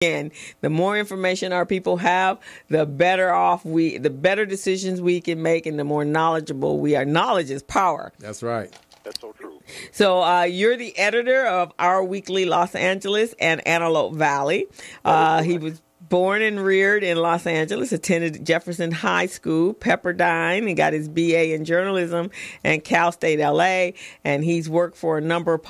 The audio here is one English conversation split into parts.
And the more information our people have, the the better decisions we can make, and the more knowledgeable we are. Knowledge is power. That's right. That's so true. So you're the editor of Our Weekly Los Angeles and Antelope Valley. He was born and reared in Los Angeles, attended Jefferson High School, Pepperdine, and got his BA in journalism and Cal State LA. And he's worked for a number of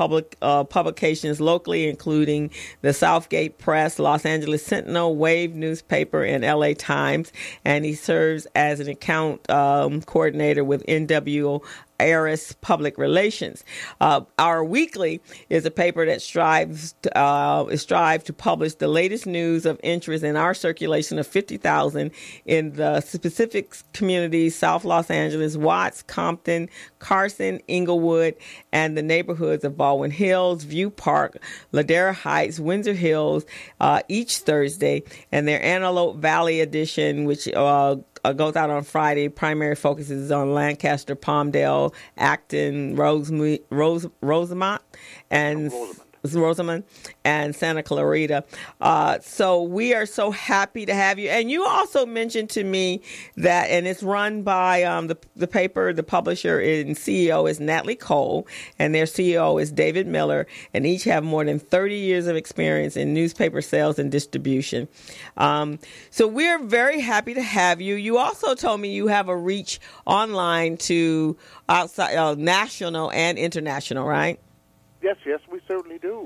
publications locally, including the Southgate Press, Los Angeles Sentinel, Wave newspaper, and LA Times. And he serves as an account coordinator with NW Aris Public Relations. Our Weekly is a paper that strives to publish the latest news of interest in our circulation of 50,000 in the specific communities: South Los Angeles, Watts, Compton, Carson, Inglewood, and the neighborhoods of Baldwin Hills, View Park, Ladera Heights, Windsor Hills, each Thursday. And their Antelope Valley edition, which goes out on Friday, primary focuses on Lancaster, Palmdale, Acton, Rosamond, and Rosamond and Santa Clarita. So we are so happy to have you. And you also mentioned to me that, and it's run by the paper, the publisher and CEO is Natalie Cole, and their CEO is David Miller, and each have more than 30 years of experience in newspaper sales and distribution. So we're very happy to have you. You also told me you have a reach online to outside national and international, right? Yes, we certainly do.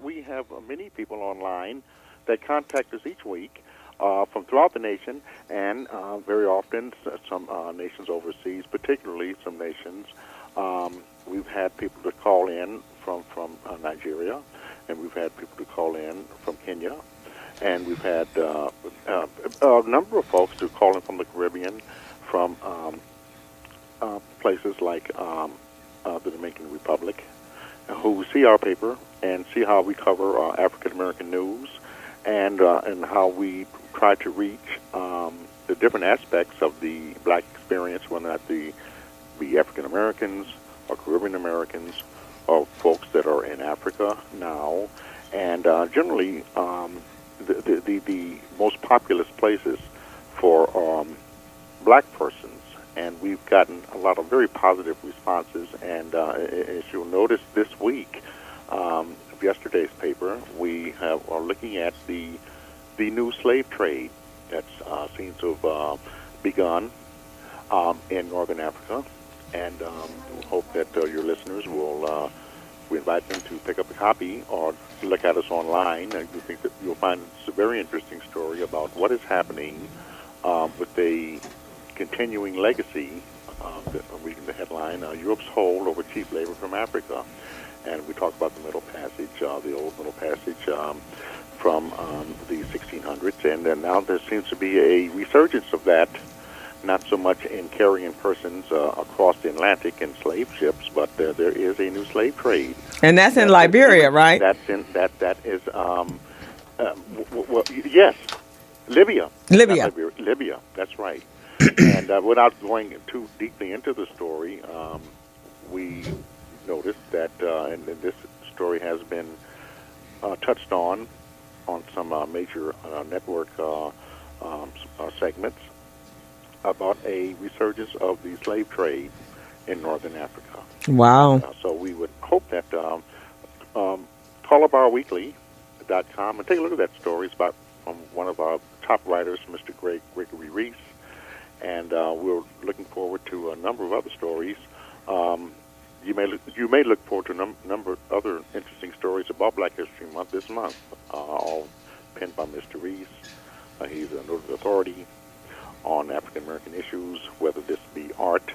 We have many people online that contact us each week from throughout the nation, and very often some nations overseas, particularly some nations. We've had people to call in from Nigeria, and we've had people to call in from Kenya, and we've had a number of folks to call in from the Caribbean, from places like the Dominican Republic, who see our paper and see how we cover African American news, and how we try to reach the different aspects of the black experience, whether that be African Americans or Caribbean Americans or folks that are in Africa now, and generally the most populous places for black persons. And we've gotten a lot of very positive responses. And as you'll notice this week, of yesterday's paper, we are looking at the new slave trade that seems to have begun in Northern Africa. And we hope that your listeners will, we invite them to pick up a copy or look at us online. And we think that you'll find it's a very interesting story about what is happening with a continuing legacy. Reading the headline, Europe's hold over cheap labor from Africa. And we talk about the Middle Passage, the old Middle Passage from the 1600s. And then now there seems to be a resurgence of that, not so much in carrying persons across the Atlantic in slave ships, but there is a new slave trade. And that's in Liberia, right? That is yes, Libya. Libya, that's right. And without going too deeply into the story, we noticed that, and this story has been touched on some major network segments, about a resurgence of the slave trade in Northern Africa. Wow. So we would hope that call up ourweekly.com and take a look at that story. It's from one of our top writers, Mr. Gregory Reese. And we're looking forward to a number of other stories. You may look forward to a number of other interesting stories about Black History Month this month, all penned by Mr. Reese. He's a noted authority on African American issues, whether this be art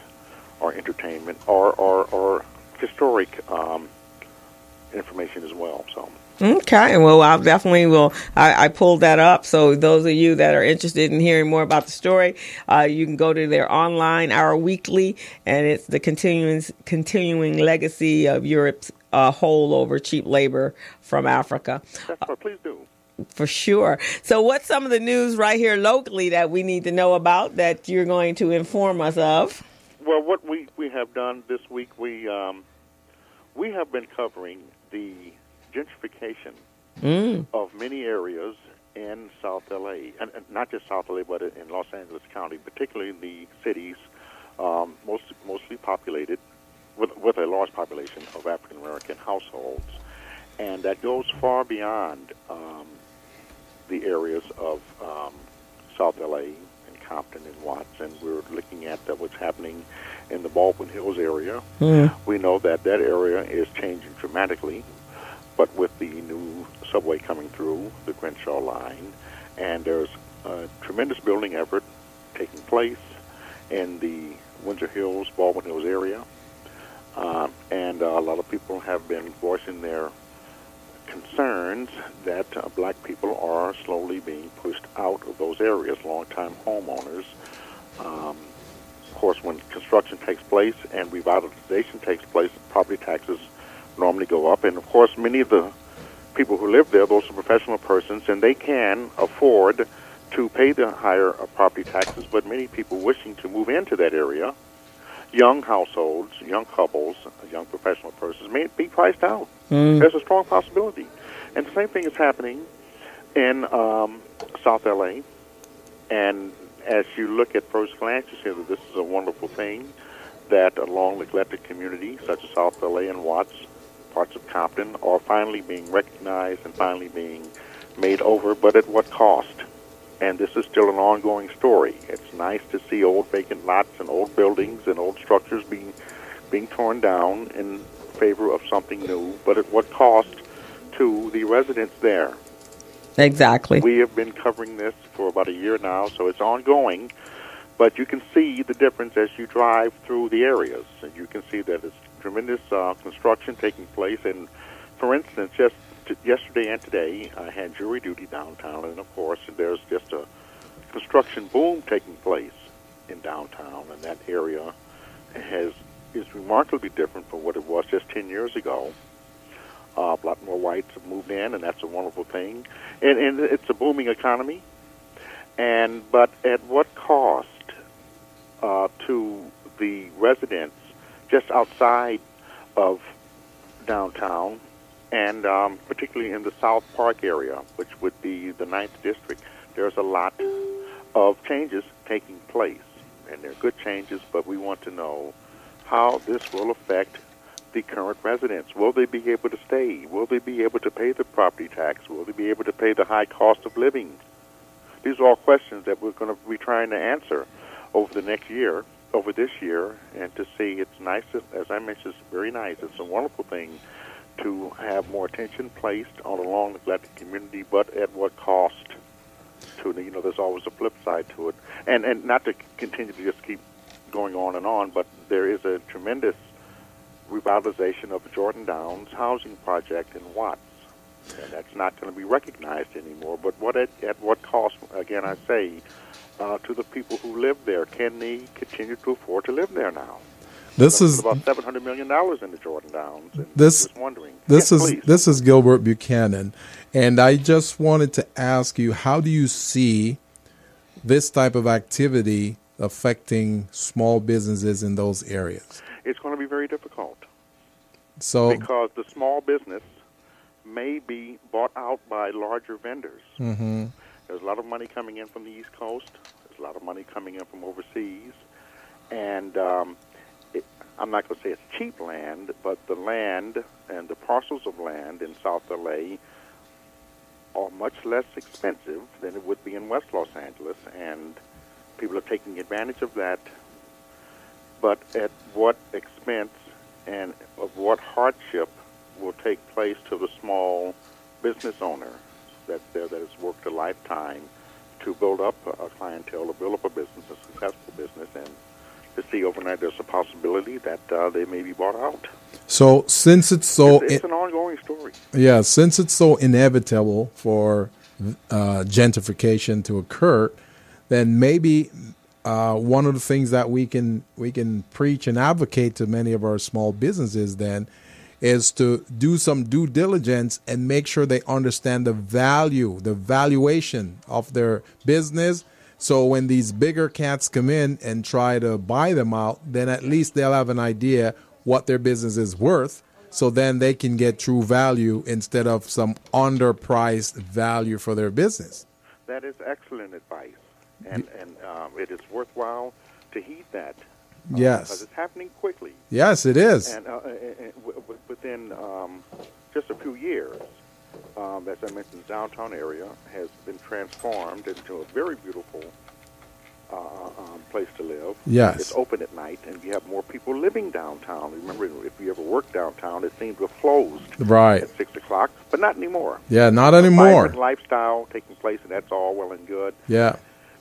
or entertainment or historic information as well. So. Okay, well, I definitely will. I pulled that up. So those of you that are interested in hearing more about the story, you can go to their online, Our Weekly, and it's the continuing legacy of Europe's hold over cheap labor from Africa. That's what, please do. For sure. So what's some of the news right here locally that we need to know about that you're going to inform us of? Well, what we have done this week, we have been covering the gentrification of many areas in South LA, and not just South LA, but in Los Angeles County, particularly the cities, mostly populated with a large population of African American households, and that goes far beyond the areas of South LA and Compton and Watts, and we're looking at what's happening in the Baldwin Hills area. We know that area is changing dramatically, but with the new subway coming through, the Crenshaw line, and there's a tremendous building effort taking place in the Windsor Hills, Baldwin Hills area, and a lot of people have been voicing their concerns that black people are slowly being pushed out of those areas, longtime homeowners. Of course, when construction takes place and revitalization takes place, property taxes normally go up, and of course many of the people who live there, those are professional persons, and they can afford to pay the higher property taxes, but many people wishing to move into that area, young households, young couples, young professional persons, may be priced out. There's a strong possibility. And the same thing is happening in South LA, and as you look at first glance, you see that this is a wonderful thing, that a long-neglected community such as South LA and Watts, parts of Compton, are finally being recognized and finally being made over, but at what cost? And this is still an ongoing story. It's nice to see old vacant lots and old buildings and old structures being torn down in favor of something new, but at what cost to the residents there? Exactly. We have been covering this for about a year now, so it's ongoing, but you can see the difference as you drive through the areas, and you can see that it's tremendous construction taking place. And for instance, just yesterday and today, I had jury duty downtown, and of course, there's just a construction boom taking place in downtown, and that area is remarkably different from what it was just 10 years ago. A lot more whites have moved in, and that's a wonderful thing. And it's a booming economy. But at what cost to the residents just outside of downtown, and particularly in the South Park area, which would be the 9th District? There's a lot of changes taking place, and they're good changes, but we want to know how this will affect the current residents. Will they be able to stay? Will they be able to pay the property tax? Will they be able to pay the high cost of living? These are all questions that we're going to be trying to answer over the next year, over this year, and to see. It's nice, as I mentioned, it's very nice. It's a wonderful thing to have more attention placed on a long-neglected community, but at what cost? There's always a flip side to it. And not to continue to just keep going on, but there is a tremendous revitalization of the Jordan Downs housing project in Watts. And that's not going to be recognized anymore. But at what cost, again, I say, to the people who live there? Can they continue to afford to live there now? This is about $700 million in the Jordan Downs. And just wondering. This Yes, is Gilbert Buchanan, and I just wanted to ask you, how do you see this type of activity affecting small businesses in those areas? It's going to be very difficult. So, because the small business may be bought out by larger vendors. Mm-hmm. There's a lot of money coming in from the East Coast. There's a lot of money coming in from overseas. And I'm not going to say it's cheap land, but the land and the parcels of land in South LA are much less expensive than it would be in West Los Angeles, and people are taking advantage of that. But at what expense and of what hardship will take place to the small business owner that's there, that has worked a lifetime to build up a clientele, to build up a business, a successful business, and to see overnight there's a possibility that they may be bought out. So since it's it's an ongoing story. Yeah, since it's so inevitable for gentrification to occur, then maybe one of the things that we can preach and advocate to many of our small businesses then is to do some due diligence and make sure they understand the valuation of their business. So when these bigger cats come in and try to buy them out, then at least they'll have an idea what their business is worth. so then they can get true value instead of some underpriced value for their business. That is excellent advice, and it is worthwhile to heed that. Yes. Because it's happening quickly. Yes, it is. And within just a few years, as I mentioned, the downtown area has been transformed into a very beautiful place to live. Yes. It's open at night, and you have more people living downtown. Remember, if you ever worked downtown, it seemed to have closed Right. at 6 o'clock, but not anymore. Yeah, not anymore. Vibrant lifestyle taking place, and that's all well and good. Yeah.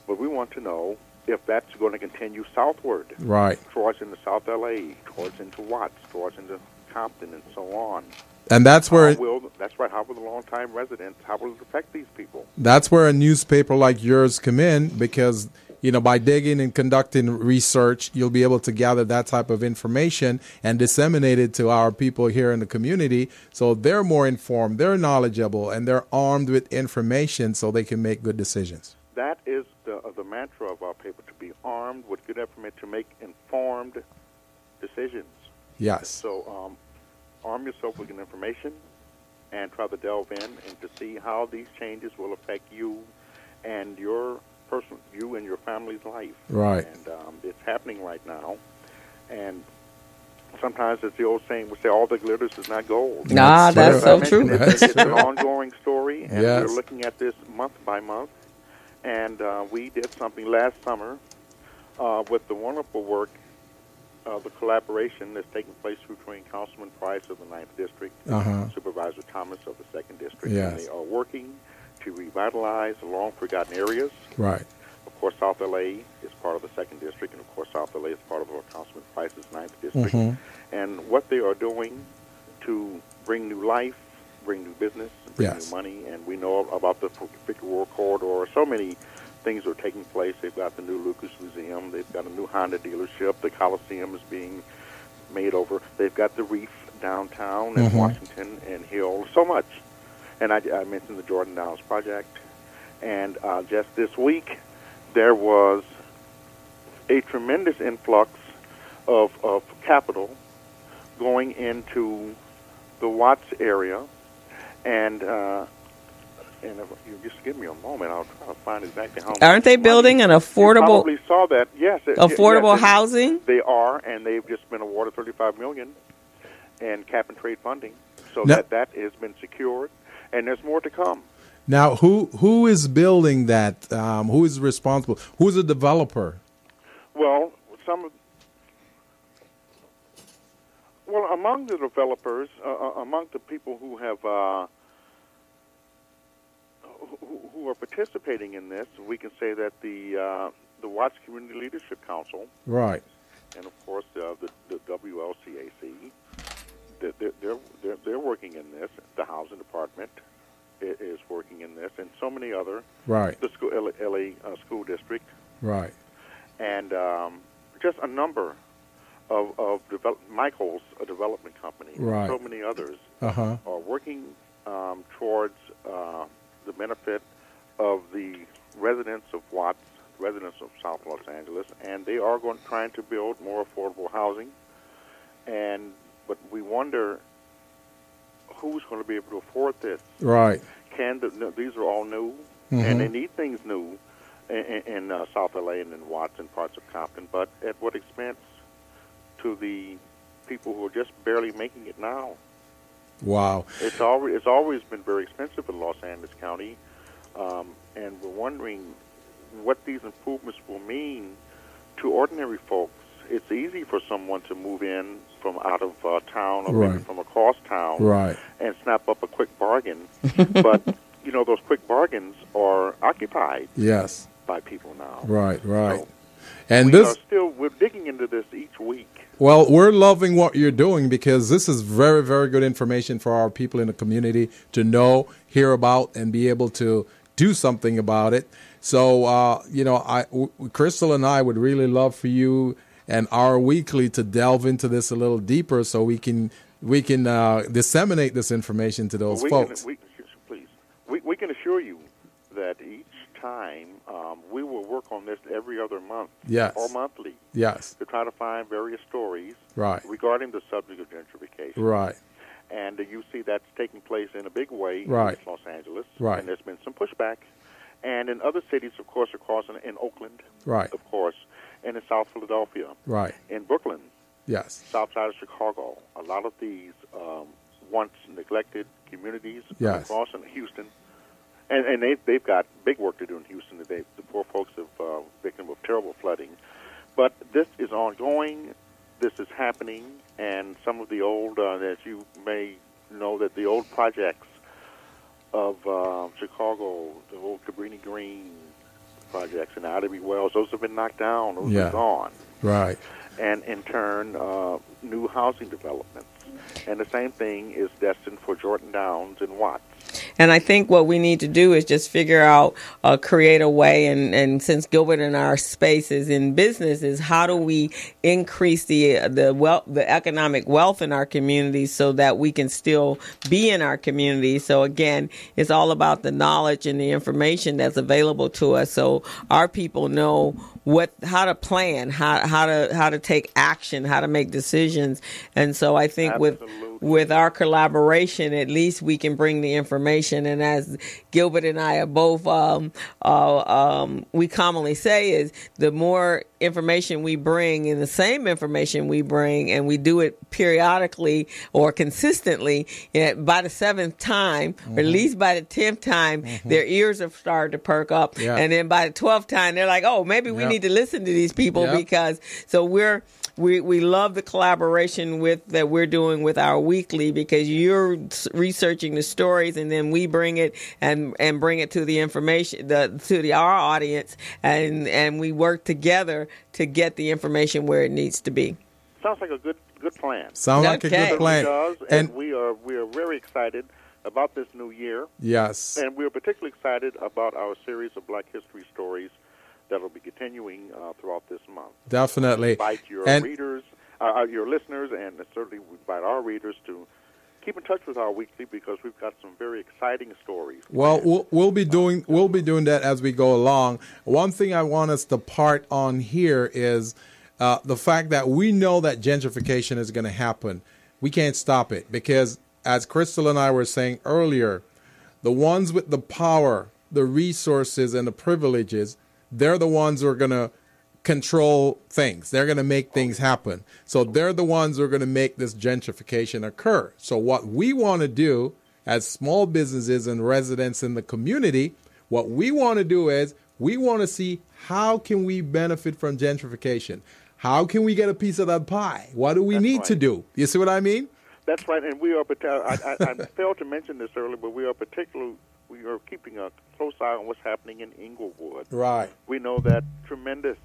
But we want to know if that's going to continue southward, Right. towards into South L.A., towards into Watts, towards into Compton, and so on. And that's where That's right. How will the long-time residents? How will it affect these people? that's where a newspaper like yours come in, because by digging and conducting research, you'll be able to gather that type of information and disseminate it to our people here in the community, so they're more informed, they're knowledgeable, and they're armed with information so they can make good decisions. That is the mantra of our paper: to be armed with good information to make informed decisions. Yes. So arm yourself with good information and try to delve in and to see how these changes will affect you and your family's life. Right. And it's happening right now. And sometimes it's the old saying, we say all that glitters is not gold. That's so true. It's an ongoing story, and Yes. we're looking at this month by month. And we did something last summer with the wonderful work, the collaboration that's taking place between Councilman Price of the 9th District and Supervisor Thomas of the 2nd District. Yes. And they are working to revitalize long-forgotten areas. Right. Of course, South L.A. is part of the 2nd District, and of course, South L.A. is part of Councilman Price's 9th District. And what they are doing to bring new life, bring new business, bring Yes. new money, and we know about the Fifth World Corridor. So many things are taking place. They've got the new Lucas Museum. They've got a new Honda dealership. The Coliseum is being made over. They've got the Reef downtown in Washington and Hill. So much. And I mentioned the Jordan Downs Project. And just this week, there was a tremendous influx of capital going into the Watts area. And if you just give me a moment, I'll try to find exactly how much. Aren't they building an affordable? You probably saw that. Yes. Affordable yes, housing? They are, and they've just been awarded $35 million in cap-and-trade funding. So Now- that has been secured, and there's more to come. Now, who is building that? Who is responsible? Who's the developer? Well, among the developers, among the people who have who are participating in this, we can say that the Watts Community Leadership Council, Right. and of course the WLCAC, they're working in this. The Housing Department is working in this, and so many other. Right. The school, LA School District, Right. and just a number of Michael's, a development company, Right. and so many others Uh-huh. are working towards the benefit of the residents of Watts, residents of South Los Angeles, and they are trying to build more affordable housing. But we wonder who's going to be able to afford this. Right. These are all new, and they need things new in South LA and in Watts and parts of Compton, but at what expense to the people who are just barely making it now? Wow. It's always been very expensive in Los Angeles County, and we're wondering what these improvements will mean to ordinary folks. It's easy for someone to move in from out of town or maybe Right. from across town Right. and snap up a quick bargain. But, those quick bargains are occupied Yes. by people now. Right. Right. So And we're digging into this each week. well, we're loving what you're doing, because this is very, very good information for our people in the community to know, hear about, and be able to do something about it. So, Crystal and I would really love for you and our weekly to delve into this a little deeper, so we can disseminate this information to those folks. We can assure you that each time we will work on this every other month Yes. or monthly Yes. to try to find various stories Right. regarding the subject of gentrification. Right. and you see that's taking place in a big way Right. in Los Angeles. Right. And there's been some pushback. And in other cities, of course, across in Oakland, Right. of course, and in South Philadelphia, Right. in Brooklyn, Yes. south side of Chicago, a lot of these once neglected communities Yes. across in Houston, and they've got big work to do in Houston. The poor folks have victim of terrible flooding, but this is ongoing. This is happening, and some of the old, as you may know, that the old projects of Chicago, the old Cabrini Green projects and Ivy Wells, those have been knocked down. Those Yeah. are gone. Right. And in turn, new housing developments. And the same thing is destined for Jordan Downs and Watts. And I think what we need to do is just figure out, create a way, and since Gilbert and our space is in business, is how do we increase the economic wealth in our communities so that we can still be in our communities. So again, it's all about the knowledge and the information that's available to us, so our people know how to plan, how to take action, how to make decisions. And so I think with our collaboration, at least we can bring the information. And as Gilbert and I are both, we commonly say is the more information we bring and the same information we bring, and we do it periodically or consistently, by the 7th time, or at least by the 10th time, their ears have started to perk up. Yeah. And then by the 12th time, they're like, oh, maybe we need to listen to these people because so we love the collaboration that we're doing with our weekly, because you're researching the stories and then we bring it and bring it to the information to our audience, and we work together to get the information where it needs to be. Sounds like a good plan. Sounds like a good plan. It does, and we are very excited about this new year. Yes. And we're particularly excited about our series of Black History stories that will be continuing throughout this month. Definitely. We invite your readers, your listeners, and certainly we invite our readers to keep in touch with our weekly, because we've got some very exciting stories. Well, we'll be doing that as we go along. One thing I want us to part on here is the fact that we know that gentrification is going to happen. We can't stop it because, as Crystal and I were saying earlier, the ones with the power, the resources, and the privileges, they're the ones who are going to control things. They're going to make things happen. So they're the ones who are going to make this gentrification occur. So what we want to do as small businesses and residents in the community, what we want to do is we want to see how can we benefit from gentrification? How can we get a piece of that pie? What do we need to do? You see what I mean? That's right. And we are, I failed to mention this earlier, but we are keeping a close eye on what's happening in Inglewood. Right. We know that tremendous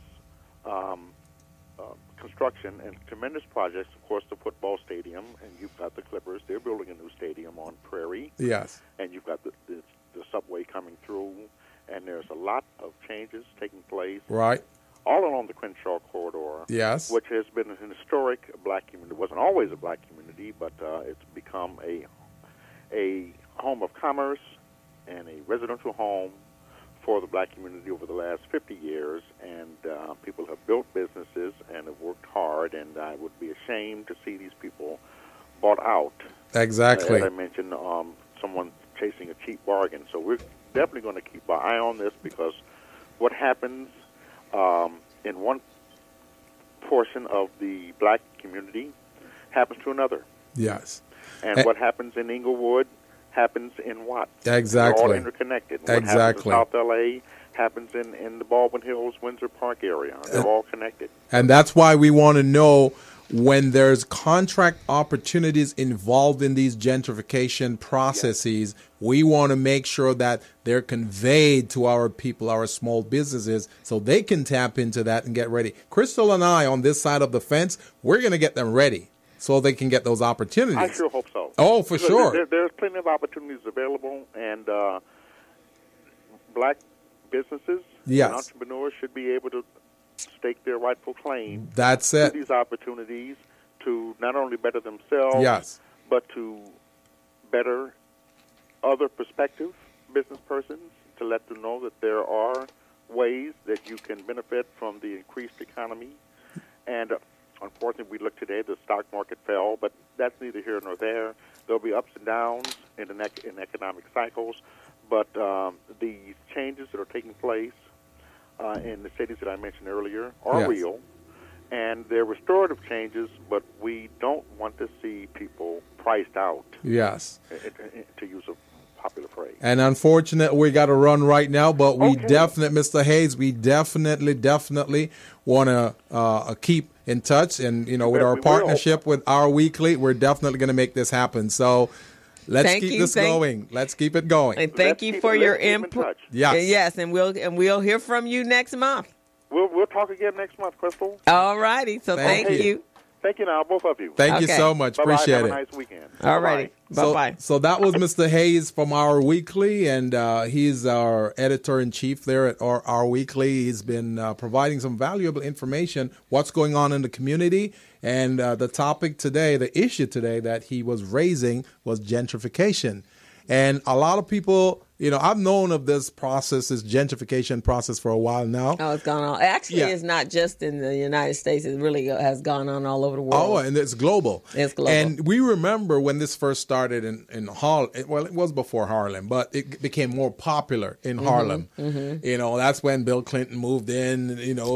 construction and tremendous projects, of course, the football stadium, and you've got the Clippers. They're building a new stadium on Prairie. Yes. And you've got the subway coming through, and there's a lot of changes taking place. Right. All along the Crenshaw corridor. Yes. Which has been an historic black community. It wasn't always a black community, but it's become a home of commerce and a residential home for the black community over the last 50 years, and people have built businesses and have worked hard, and I would be ashamed to see these people bought out. Exactly. As I mentioned, someone chasing a cheap bargain. So we're definitely going to keep our eye on this, because what happens in one portion of the black community happens to another. Yes. And what happens in Inglewood happens in Watts. Exactly. They're all interconnected. What happens in South L.A. happens in the Baldwin Hills, Windsor Park area. They're all connected. And that's why we want to know when there's contract opportunities involved in these gentrification processes, we want to make sure that they're conveyed to our people, our small businesses, so they can tap into that and get ready. Crystal and I on this side of the fence, we're going to get them ready so they can get those opportunities. I sure hope so. Oh, for sure. There's plenty of opportunities available, and black businesses and entrepreneurs should be able to stake their rightful claim to these opportunities to not only better themselves, but to better other prospective business persons, to let them know that there are ways that you can benefit from the increased economy. And Unfortunately, we look today, the stock market fell, but that's neither here nor there. There'll be ups and downs in economic cycles, but the changes that are taking place in the cities that I mentioned earlier are real, and they're restorative changes, but we don't want to see people priced out. Yes. To use a popular phrase. And unfortunately, we got to run right now, but we definitely, Mr. Hayes, we definitely want to keep in touch. And, with our partnership with Our Weekly, we're definitely going to make this happen. So let's keep this going. Let's keep it going. And thank you for your input. Yes, and we'll hear from you next month. We'll talk again next month, Crystal. All righty. So thank you. Thank you now, both of you. Thank you so much. Bye-bye. Appreciate Have it. a nice weekend. All righty. Bye-bye. So that was Mr. Hayes from Our Weekly, and he's our editor-in-chief there at Our Weekly. He's been providing some valuable information, what's going on in the community, and the topic today, the issue today that he was raising was gentrification. And a lot of people, I've known of this process, this gentrification process for a while now. Oh, it's gone on. Actually, it's not just in the United States. It really has gone on all over the world. Oh, and it's global. It's global. And we remember when this first started in Harlem. Well, it was before Harlem, but it became more popular in Harlem. Mm-hmm. That's when Bill Clinton moved in,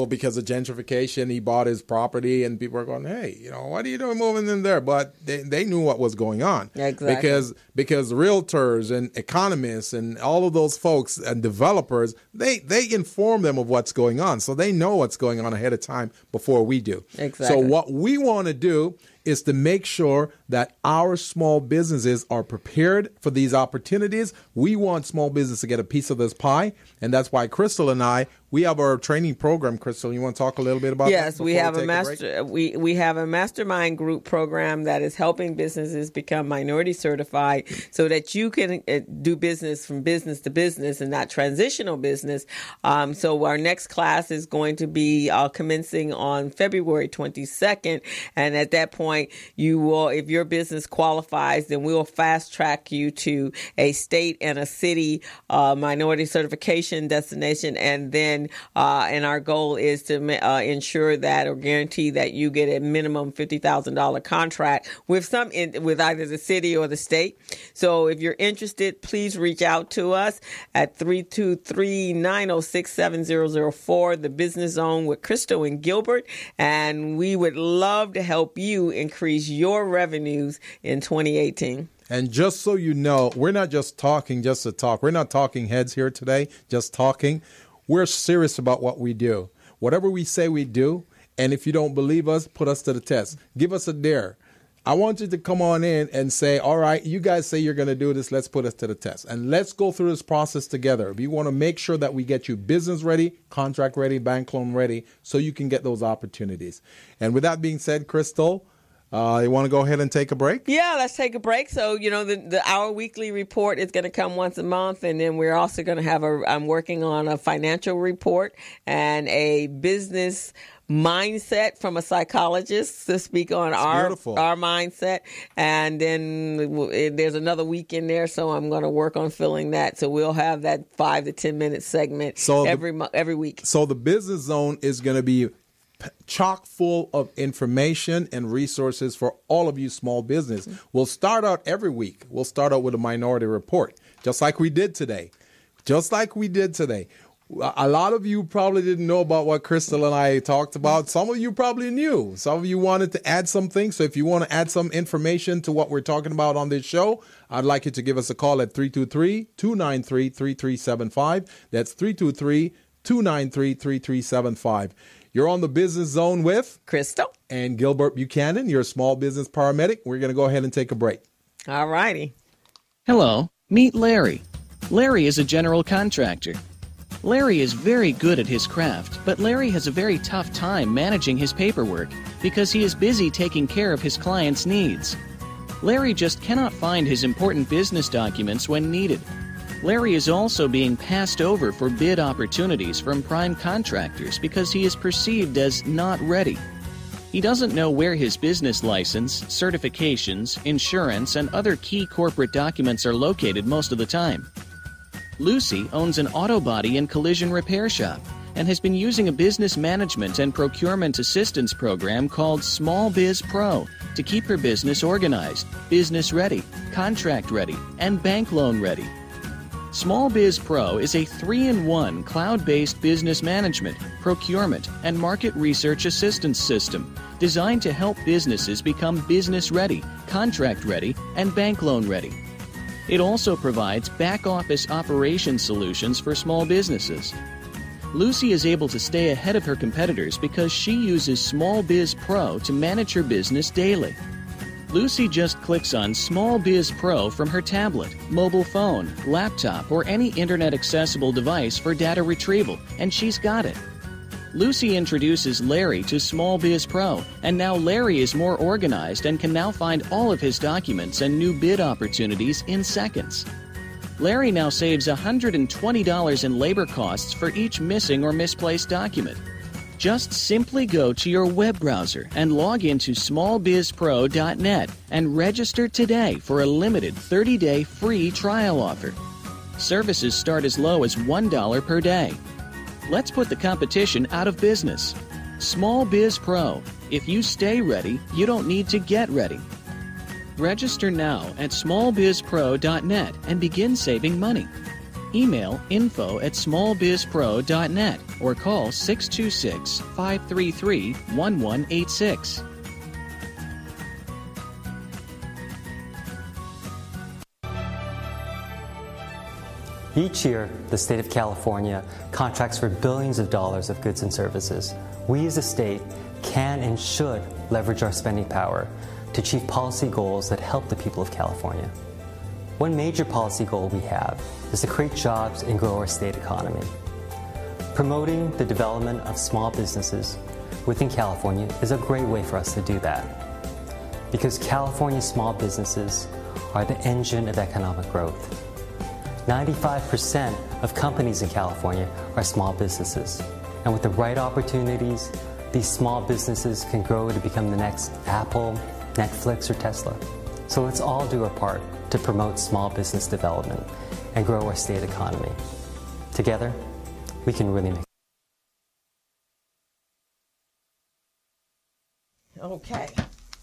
because of gentrification. He bought his property, and people were going, hey, what are you doing moving in there? But they knew what was going on. Exactly. Because realtors and economists and all of those folks and developers, they inform them of what's going on. So they know what's going on ahead of time before we do. Exactly. So what we want to do is to make sure that our small businesses are prepared for these opportunities. We want small business to get a piece of this pie, and that's why Crystal and I, we have our training program. Crystal, you want to talk a little bit about that? Yes, we have we have a mastermind group program that is helping businesses become minority certified so that you can do business from business to business and not transitional business. So our next class is going to be commencing on February 22nd, and at that point, you will, if your business qualifies, then we'll fast track you to a state and a city minority certification destination, and then and our goal is to ensure that or guarantee that you get a minimum $50,000 contract with with either the city or the state. So if you're interested, please reach out to us at 323-906-7004, the Business Zone with Crystal and Gilbert, and we would love to help you increase your revenues in 2018. And just so you know, we're not just talking just to talk. We're not talking heads here today, just talking. We're serious about what we do. Whatever we say we do, and if you don't believe us, put us to the test. Give us a dare. I want you to come on in and say, all right, you guys say you're going to do this. Let's put us to the test. And let's go through this process together. We want to make sure that we get you business ready, contract ready, bank loan ready, so you can get those opportunities. And with that being said, Crystal, you want to go ahead and take a break? Yeah, let's take a break. So, the Our Weekly report is going to come once a month. And then we're also going to have I'm working on a financial report and a business mindset from a psychologist to speak on our mindset. And then there's another week in there, so I'm going to work on filling that. So we'll have that 5 to 10 minute segment every week. So the Business Zone is going to be chock full of information and resources for all of you small business. We'll start out every week. We'll start out with a minority report, just like we did today. A lot of you probably didn't know about what Crystal and I talked about. Some of you probably knew. Some of you wanted to add something. So if you want to add some information to what we're talking about on this show, I'd like you to give us a call at 323-293-3375. That's 323-293-3375. You're on the Business Zone with Crystal and Gilbert Buchanan. You're a small business paramedic. We're going to go ahead and take a break. All righty. Hello, meet Larry. Larry is a general contractor. Larry is very good at his craft, but Larry has a very tough time managing his paperwork because he is busy taking care of his clients' needs. Larry just cannot find his important business documents when needed. Larry is also being passed over for bid opportunities from prime contractors because he is perceived as not ready. He doesn't know where his business license, certifications, insurance, and other key corporate documents are located most of the time. Lucy owns an auto body and collision repair shop and has been using a business management and procurement assistance program called Small Biz Pro to keep her business organized, business ready, contract ready, and bank loan ready. Small Biz Pro is a 3-in-1 cloud-based business management, procurement, and market research assistance system designed to help businesses become business ready, contract ready, and bank loan ready. It also provides back-office operation solutions for small businesses. Lucy is able to stay ahead of her competitors because she uses Small Biz Pro to manage her business daily. Lucy just clicks on Small Biz Pro from her tablet, mobile phone, laptop, or any internet-accessible device for data retrieval, and she's got it. Lucy introduces Larry to Small Biz Pro, and now Larry is more organized and can now find all of his documents and new bid opportunities in seconds. Larry now saves $120 in labor costs for each missing or misplaced document. Just simply go to your web browser and log into smallbizpro.net and register today for a limited 30-day free trial offer. Services start as low as $1 per day. Let's put the competition out of business. Small Biz Pro. If you stay ready, you don't need to get ready. Register now at smallbizpro.net and begin saving money. Email info@smallbizpro.net or call 626-533-1186. Each year, the state of California contracts for billions of dollars of goods and services. We as a state can and should leverage our spending power to achieve policy goals that help the people of California. One major policy goal we have is to create jobs and grow our state economy. Promoting the development of small businesses within California is a great way for us to do that, because California small businesses are the engine of economic growth. 95% of companies in California are small businesses, and with the right opportunities, these small businesses can grow to become the next Apple, Netflix, or Tesla. So let's all do our part to promote small business development and grow our state economy. Together, we can really make. Okay.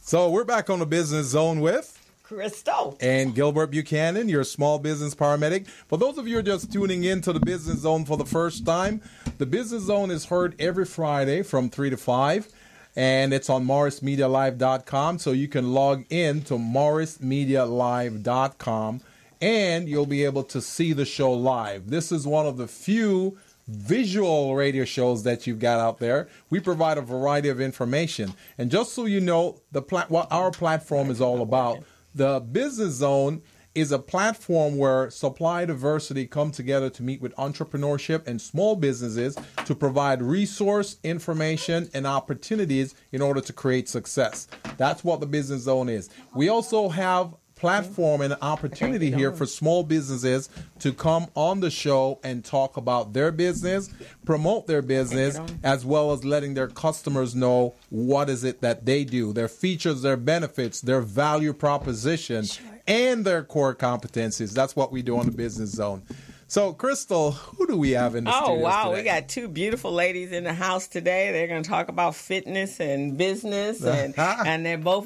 So we're back on the Business Zone with Crystal and Gilbert Buchanan, your small business paramedic. For those of you who are just tuning in to the Business Zone for the first time, the Business Zone is heard every Friday from 3 to 5. And it's on morrismedialive.com, so you can log in to morrismedialive.com, and you'll be able to see the show live. This is one of the few visual radio shows that you've got out there. We provide a variety of information. And just so you know what our platform is all about, the Business Zone is a platform where supply diversity come together to meet with entrepreneurship and small businesses to provide resource, information, and opportunities in order to create success. That's what the Business Zone is. We also have platform and opportunity here for small businesses to come on the show and talk about their business, promote their business, as well as letting their customers know what is it that they do, their features, their benefits, their value proposition, and their core competencies. That's what we do on the Business Zone. So, Crystal, who do we have in the studio wow. today? We got two beautiful ladies in the house today. They're going to talk about fitness and business, and they're both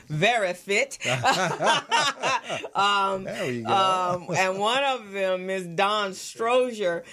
very fit. There we go. And one of them is Don Strozier.